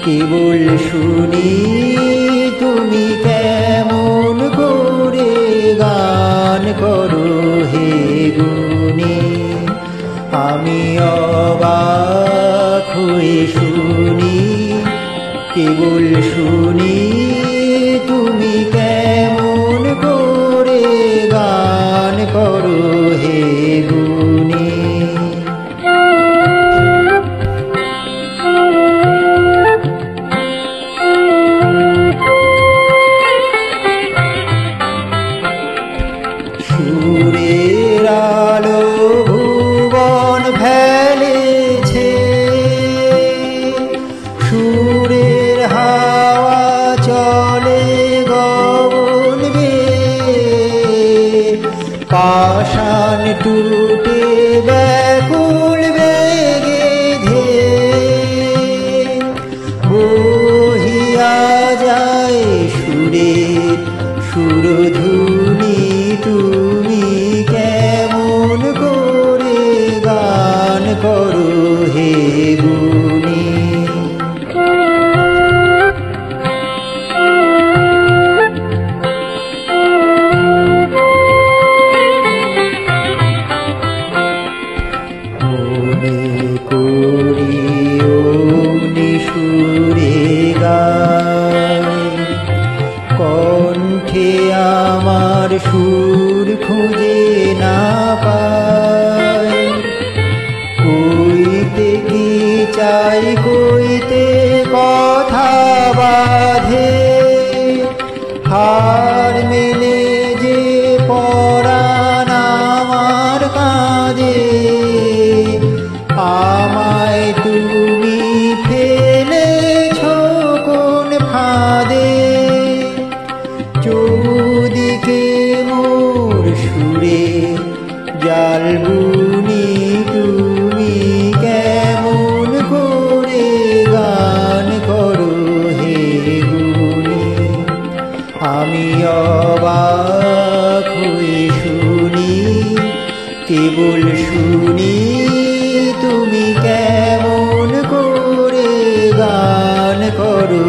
কেবল শুনি তুমি কেমন করে গান করো হে গুণী। আমি অবাক হয়ে শুনি, কেবল শুনি তুমি কেমন করে গান করো হে গুণী। সুরের আলো ভুবন ফেলেছে, সুরের হাওয়া চলে গগন বেয়ে। পাষাণ টুটে ব্যাকুল বেগে ধেয়ে বহিয়া যায় সুরের সুরধুনী। তুমি কেমন করে গান করো হে গুণী। মনে করি ও নিশুরে গায়, কণ্ঠে আমার সুর খুঁজে না পায়। কইতে কি চাই, কইতে কথা বাঁধে, হার মেলে যে পরাণ আমার কাঁদে। আমায় তুমি ফেলেছ কোন ফাঁদে, চৌদিকে মোর সুরে জাল বুনি। তুমি কেমন করে গান করো হে গুণী। আমি অবাক হয়ে শুনি, কেবল শুনি তুমি কেমন করে গান করো